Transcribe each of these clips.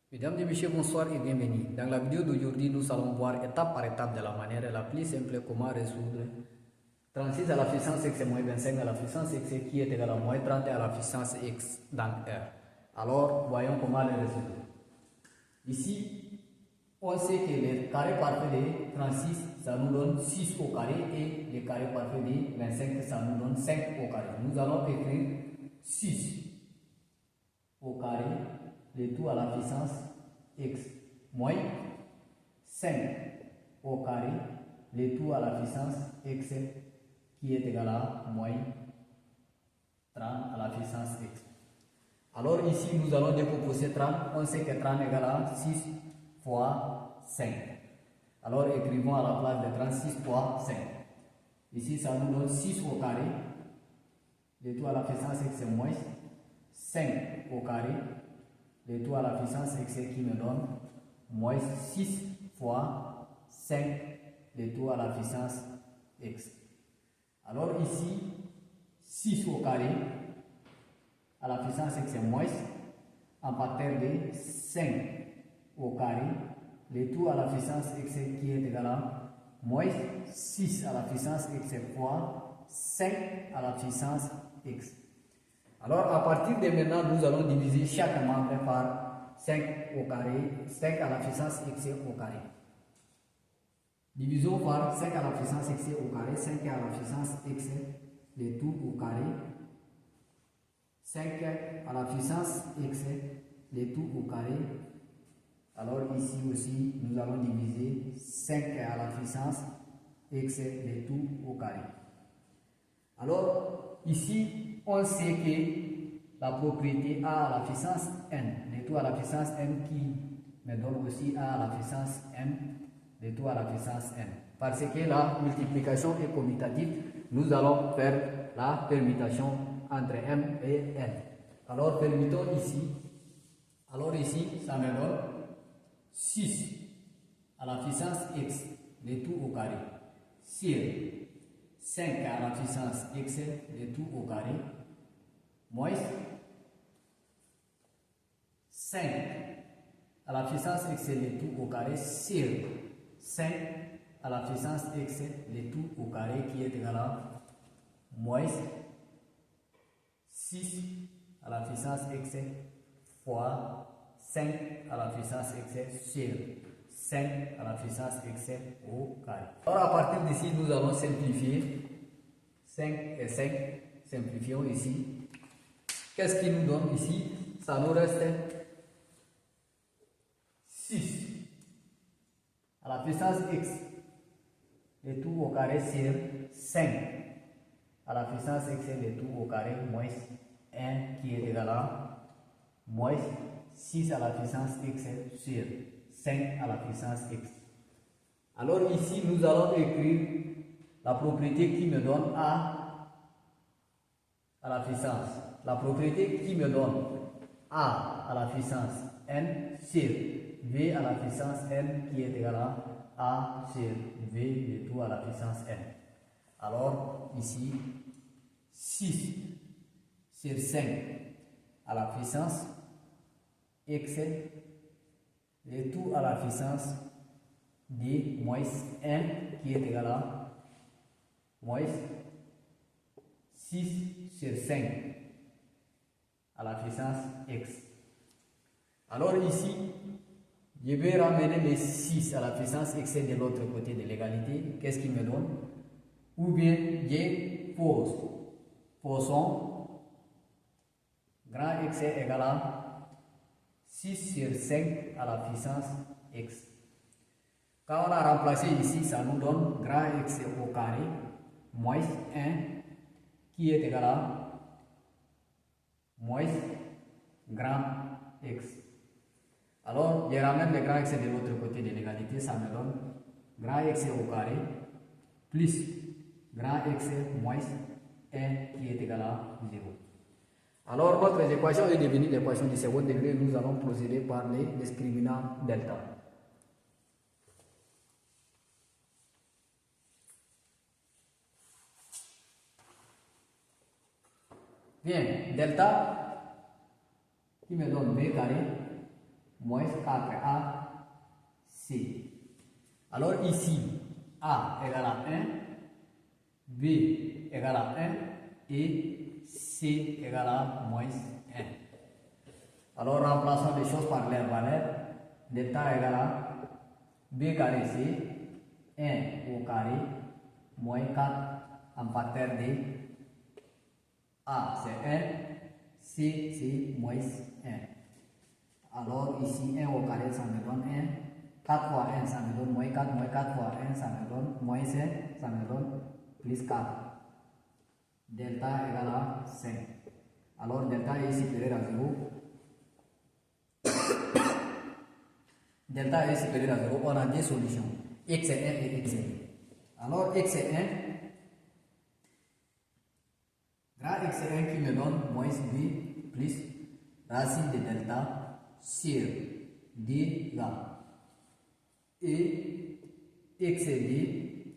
Mesdames et messieurs, bonsoir et bienvenue. Dans la vidéo d'aujourd'hui, nous allons voir étape par étape de la manière la plus simple comment résoudre 36 à la puissance x moins 25 à la puissance x qui est égal à moins 30 à la puissance x dans R. Alors, voyons comment le résoudre. Ici, on sait que le carré parfait de 36, ça nous donne 6 au carré et le carré parfait de 25, ça nous donne 5 au carré. Nous allons écrire 6 au carré, le tout à la puissance x moins 5 au carré, le tout à la puissance x qui est égal à moins 30 à la puissance x. Alors ici, nous allons décomposer 30. On sait que 30 est égal à 6 fois 5. Alors écrivons à la place de 36 fois 5. Ici, ça nous donne 6 au carré, le tout à la puissance x moins 5 au carré, le tout à la puissance x qui me donne moins 6 fois 5, le tout à la puissance x. Alors ici, 6 au carré à la puissance x moins un facteur de 5 au carré, le tout à la puissance x qui est égal à moins 6 à la puissance x fois 5 à la puissance x. Alors, à partir de maintenant, nous allons diviser chaque membre par 5 au carré, 5 à la puissance x au carré. Divisons par 5 à la puissance x au carré, 5 à la puissance x, le tout au carré. 5 à la puissance x, le tout au carré. Alors ici aussi, nous allons diviser 5 à la puissance x, le tout au carré. Alors, ici, on sait que la propriété a à la puissance n, le tout à la puissance n qui me donne aussi a à la puissance m, le tout à la puissance n. Parce que la multiplication est commutative, nous allons faire la permutation entre m et n. Alors, permutons ici. Alors ici, ça me donne 6 à la puissance x, le tout au carré, sur 5 à la puissance x, le tout au carré, moins 5 à la puissance x, le tout au carré, sur 5 à la puissance x, le tout au carré, qui est égal à moins 6 à la puissance x fois 5 à la puissance x sur 5 à la puissance x au carré. Alors à partir d'ici, nous allons simplifier 5 et 5. Simplifions ici. Qu'est-ce qui nous donne ici? Ça nous reste 6 à la puissance x, le tout au carré sur 5 à la puissance x, le tout au carré, moins 1 qui est égal à moins 6 à la puissance x sur 5 à la puissance x. Alors ici, nous allons écrire la propriété qui me donne a à la puissance. La propriété qui me donne a à la puissance n sur v à la puissance n qui est égal à a sur v de tout à la puissance n. Alors ici, 6 sur 5 à la puissance x, le tout à la puissance de moins 1 qui est égal à moins 6 sur 5 à la puissance x. Alors ici, je vais ramener les 6 à la puissance x de l'autre côté de l'égalité. Qu'est-ce qu'il me donne? Ou bien je pose, posons grand x est égal à 6 sur 5 à la puissance x. Quand on a remplacé ici, ça nous donne grand x au carré moins 1 qui est égal à moins grand x. Alors, je ramène le grand x de l'autre côté de l'égalité, ça me donne grand x au carré plus grand x moins 1 qui est égal à 0. Alors, notre équation est devenue l'équation du second degré. Nous allons procéder par les discriminants delta. Bien, delta qui me donne b carré moins 4AC. Alors ici, A égale à 1, B égale à 1 et C égale à moins 1. Alors remplaçons les choses par leur valeur. Delta égale à B carré C, 1 au carré, moins 4 en facteur de A c'est 1, C c'est moins 1. Alors ici 1 au carré ça me donne 1, 4 fois 1 ça me donne moins 4, moins 4 fois 1 ça me donne moins 1, ça me donne plus 4. Delta égale à 5. Alors delta est supérieur à 0. Delta est supérieur à 0. On a deux solutions. X est 1 et X est 2. Alors X est 1. Grand X est 1 qui me donne moins B plus racine de delta sur D là. Et X est 2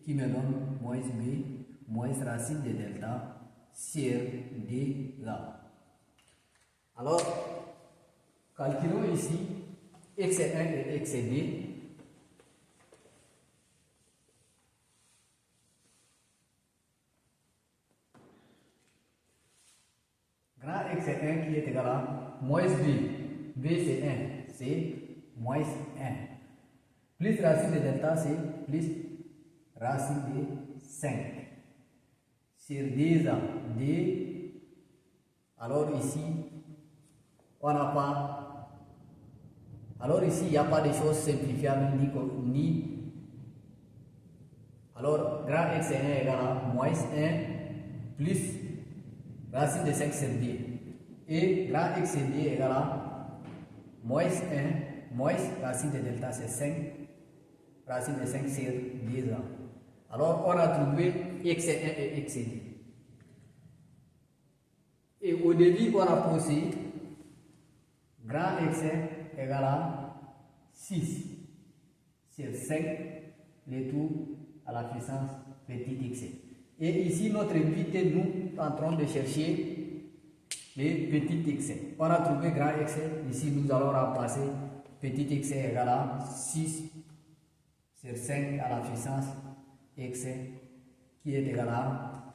qui me donne moins B moins racine de delta sur D là. Alors, calculons ici X est 1 et X est 2. Grand X est 1 qui est égal à moins B. B c'est 1, c'est moins 1. Plus racine de delta c'est plus racine de 5. Sur 10 ans, D. Alors ici, on n'a pas. Alors ici, il n'y a pas de choses simplifiables ni. Alors, grand X est 1 égale à moins 1 plus racine de 5 sur 2. Et grand X est 2 égale à moins 1 moins racine de delta c'est 5. Racine de 5 sur 10 ans. Alors, on a trouvé X est 1 et X est 2. Et au début, on a posé grand X est égal à 6 sur 5, le tout à la puissance petit x. Et ici, notre but est nous en train de chercher les petits x. On a trouvé grand x. Ici, nous allons remplacer petit x égal à 6 sur 5 à la puissance x qui est égal à.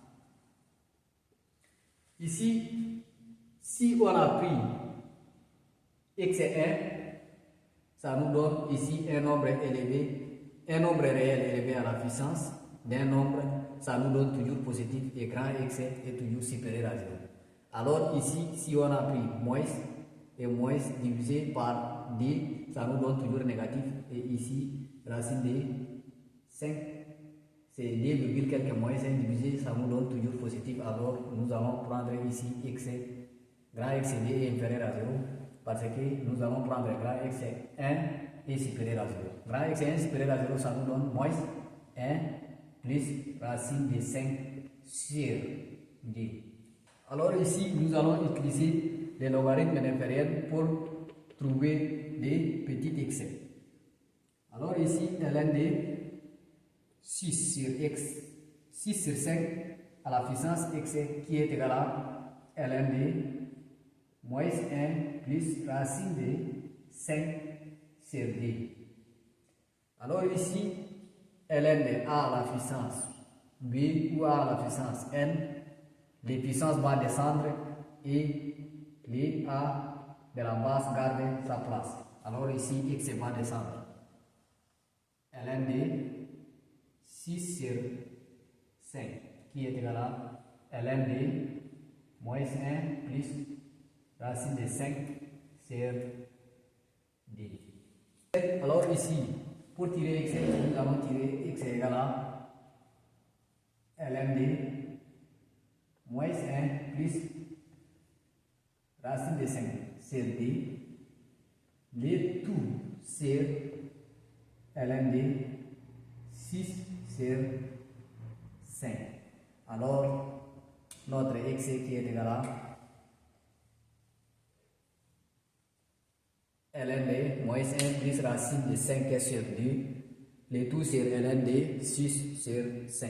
Ici, si on a pris x est 1, ça nous donne ici un nombre élevé, un nombre réel élevé à la puissance d'un nombre, ça nous donne toujours positif et grand x est toujours supérieur à 0. Alors ici, si on a pris moins et moins divisé par d, ça nous donne toujours négatif et ici, racine de 5, c'est 2, quelques moins 5 divisé, ça nous donne toujours positif. Alors nous allons prendre ici x, grand x est inférieur à 0. Parce que nous allons prendre grand x est 1 et supérieur à 0. Grand x est 1 supérieur à 0, ça nous donne moins 1 plus racine de 5 sur d. Alors ici, nous allons utiliser les logarithmes inférieurs pour trouver des petits x. Alors ici, ln de 6 sur x, 6 sur 5 à la puissance x qui est égal à ln de moins 1 plus racine de 5 sur d. Alors ici, ln de a à la puissance b ou a à la puissance n, les puissances vont descendre et les a de la base gardent sa place. Alors ici, x va descendre. ln de 6 sur 5 qui est égal à ln de moins 1 plus racine de 5 sur d. Alors ici, pour tirer x, nous allons tirer x égale à ln de moins 1 plus racine de 5 sur d, le tout sur ln de 6 sur 5. Alors, notre x qui est égal à ln de moins 1 plus racine de 5 sur 2, le tout sur ln de 6 sur 5.